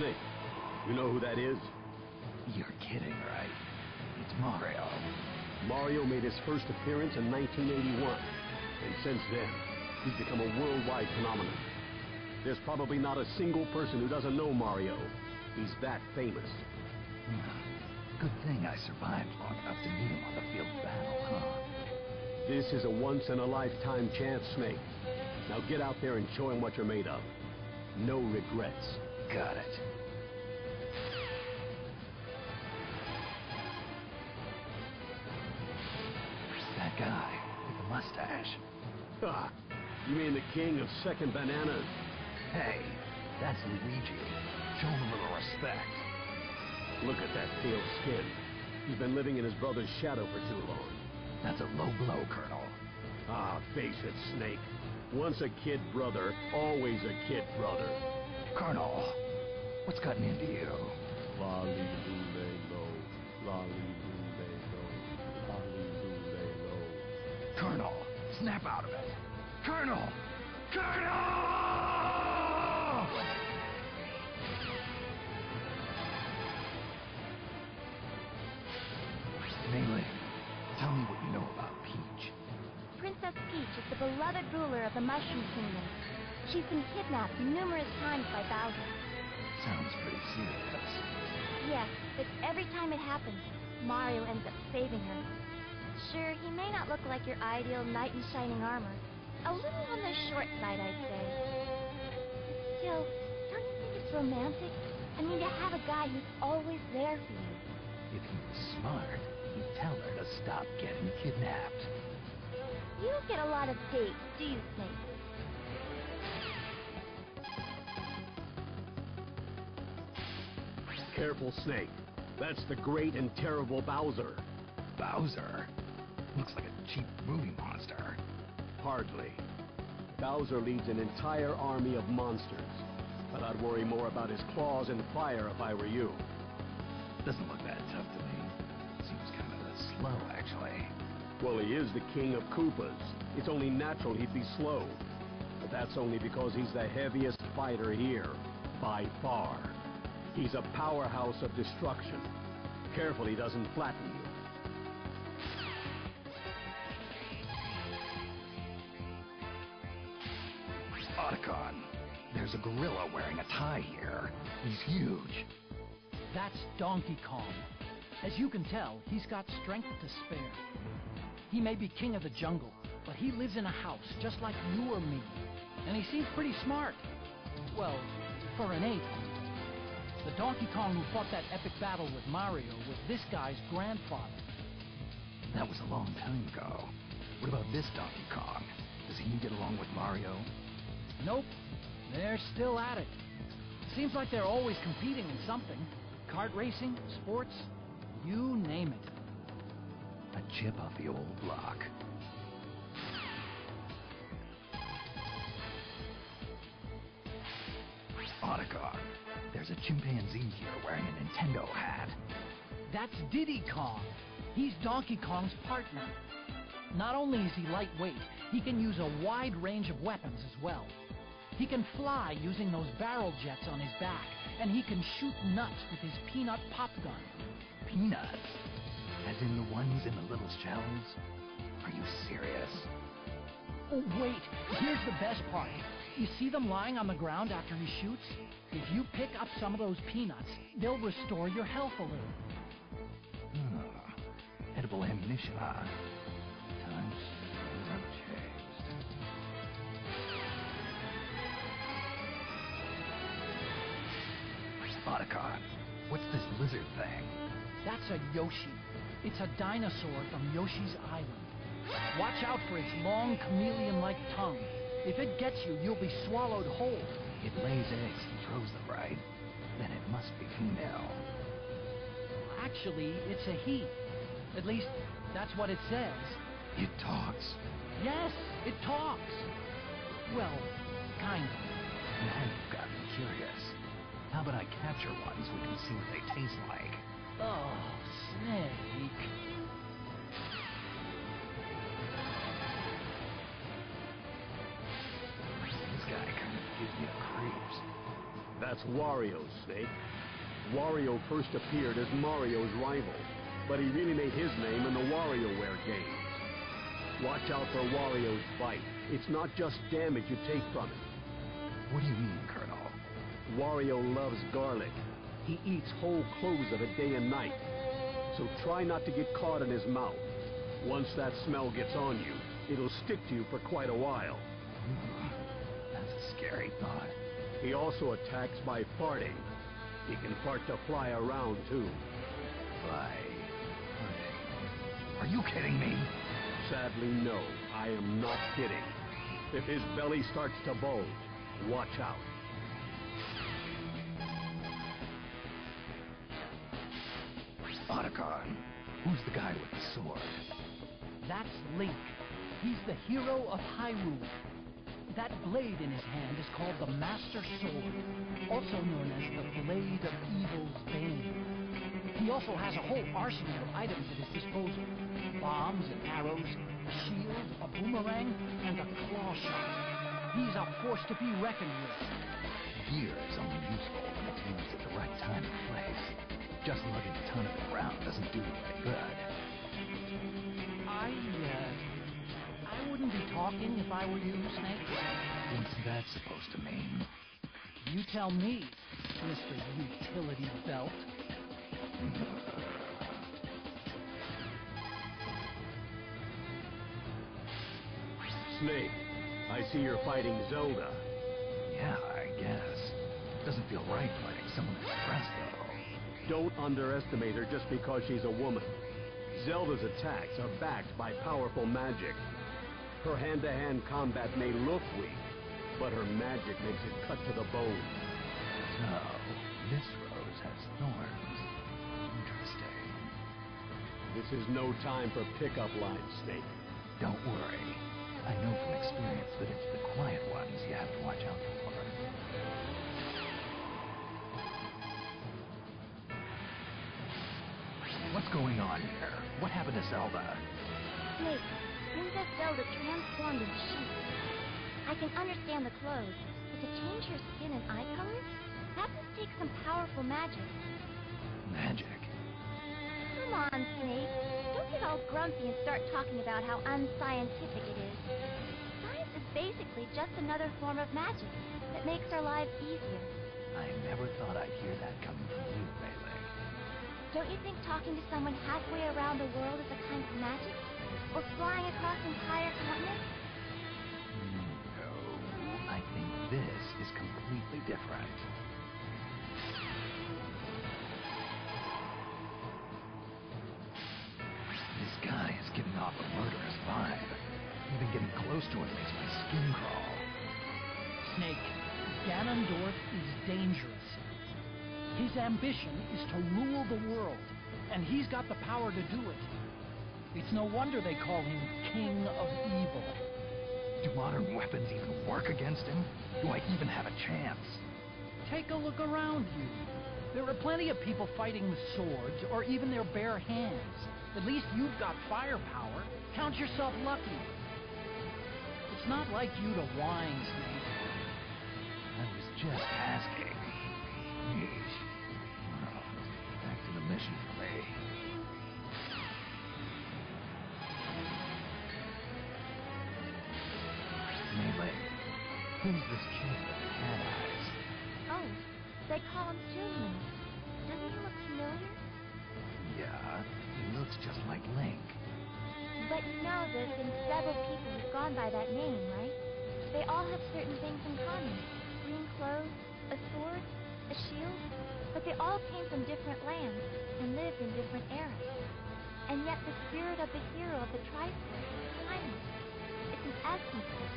Snake. You know who that is? You're kidding, right? It's Mario. Mario made his first appearance in 1981, and since then, he's become a worldwide phenomenon. There's probably not a single person who doesn't know Mario. He's that famous. Good thing I survived long enough to meet him on the field of battle, huh? This is a once-in-a-lifetime chance, Snake. Now get out there and show him what you're made of. No regrets. Got it. That guy with the mustache. Ah, you mean the king of second bananas? Hey, that's Luigi. Show him a little respect. Look at that pale skin. He's been living in his brother's shadow for too long. That's a low blow, Colonel. Ah, face it, Snake. Once a kid brother, always a kid brother. Colonel, what's gotten into you? Lolly-loo-lay-lo, lolly-loo-lay-lo, lolly-loo-lay-lo. Colonel, snap out of it. Colonel! Colonel! Melee, tell me what you know about Peach. Princess Peach is the beloved ruler of the Mushroom Kingdom. She's been kidnapped numerous times by Bowser. Sounds pretty serious. Yes, but every time it happens, Mario ends up saving her. Sure, he may not look like your ideal knight in shining armor. A little on the short side, I'd say. But still, don't you think it's romantic? I mean, to have a guy who's always there for you. If he was smart, he'd tell her to stop getting kidnapped. You don't get a lot of dates, do you, Snake? Careful, Snake. That's the great and terrible Bowser. Bowser? Looks like a cheap movie monster. Hardly. Bowser leads an entire army of monsters. But I'd worry more about his claws and fire if I were you. Doesn't look that tough to me. Seems kind of slow, actually. Well, he is the king of Koopas. It's only natural he'd be slow. But that's only because he's the heaviest fighter here, by far. He's a powerhouse of destruction. Careful he doesn't flatten you. Otacon, there's a gorilla wearing a tie here. He's huge. That's Donkey Kong. As you can tell, he's got strength to spare. He may be king of the jungle, but he lives in a house just like you or me. And he seems pretty smart. Well, for an ape. The Donkey Kong who fought that epic battle with Mario was this guy's grandfather. That was a long time ago. What about this Donkey Kong? Does he get along with Mario? Nope. They're still at it. Seems like they're always competing in something. Kart racing, sports, you name it. A chip off the old block. Otacon, there's a chimpanzee here wearing a Nintendo hat. That's Diddy Kong. He's Donkey Kong's partner. Not only is he lightweight, he can use a wide range of weapons as well. He can fly using those barrel jets on his back, and he can shoot nuts with his peanut pop gun. Peanuts? As in the ones in the little shells? Are you serious? Oh, wait, here's the best part. You see them lying on the ground after he shoots? If you pick up some of those peanuts, they'll restore your health a little. Edible ammunition, huh? Times have changed. Otacon, what's this lizard thing? That's a Yoshi. It's a dinosaur from Yoshi's Island. Watch out for its long chameleon-like tongue. If it gets you, you'll be swallowed whole. It lays eggs and throws them, right? Then it must be female. Actually, it's a he. At least, that's what it says. It talks. Yes, it talks. Well, kind of. Now you've got me curious. How about I capture one so we can see what they taste like? Oh, Snake. This guy kind of gives me the creeps. That's Wario, Snake. Wario first appeared as Mario's rival, but he really made his name in the WarioWare games. Watch out for Wario's bite. It's not just damage you take from it. What do you mean, Colonel? Wario loves garlic. He eats whole cloves of it day and night. So try not to get caught in his mouth. Once that smell gets on you, it'll stick to you for quite a while. That's a scary thought. He also attacks by farting. He can fart to fly around, too. By farting. Are you kidding me? Sadly, no. I am not kidding. If his belly starts to bulge, watch out. Otacon, who's the guy with the sword? That's Link. He's the hero of Hyrule. That blade in his hand is called the Master Sword, also known as the Blade of Evil's Bane. He also has a whole arsenal of items at his disposal. Bombs and arrows, a shield, a boomerang, and a claw shot. He's a force to be reckoned with. Gear is only useful when it's used at the right time and place. Just lugging a ton of it around doesn't do you any good. I wouldn't be talking if I were you, Snake. What's that supposed to mean? You tell me, Mr. Utility Belt. Snake, I see you're fighting Zelda. Yeah, I guess. Doesn't feel right fighting someone who's stressed, though. Don't underestimate her just because she's a woman. Zelda's attacks are backed by powerful magic. Her hand-to-hand combat may look weak, but her magic makes it cut to the bone. So, this rose has thorns. Interesting. This is no time for pickup lines, Snake. Don't worry. I know from experience that it's the quiet ones you have to watch out for. What's going on here? What happened to Zelda? Snake, Princess Zelda transformed into sheep. I can understand the clothes, but to change her skin and eye color? That must take some powerful magic. Magic? Come on, Snake. Don't get all grumpy and start talking about how unscientific it is. Science is basically just another form of magic that makes our lives easier. I never thought I'd hear that coming from you, Melee. Don't you think talking to someone halfway around the world is a kind of magic? Or flying across entire continents? No, I think this is completely different. This guy is giving off a murderous vibe. Even getting close to him makes my skin crawl. Snake, Ganondorf is dangerous. His ambition is to rule the world, and he's got the power to do it. It's no wonder they call him King of Evil. Do modern weapons even work against him? Do I even have a chance? Take a look around you. There are plenty of people fighting with swords, or even their bare hands. At least you've got firepower. Count yourself lucky. It's not like you to whine, Snake. I was just asking. Yeesh. Well, back to the mission for me. Melee, who's this chick with the cat eyes? Oh, they call him Toon. Doesn't he look familiar? Yeah, he looks just like Link. But you know there's been several people who've gone by that name, right? They all have certain things in common. Green clothes, a sword, a shield. But they all came from different lands and lived in different eras. And yet the spirit of the hero of the Triforce is timeless. It's an essence that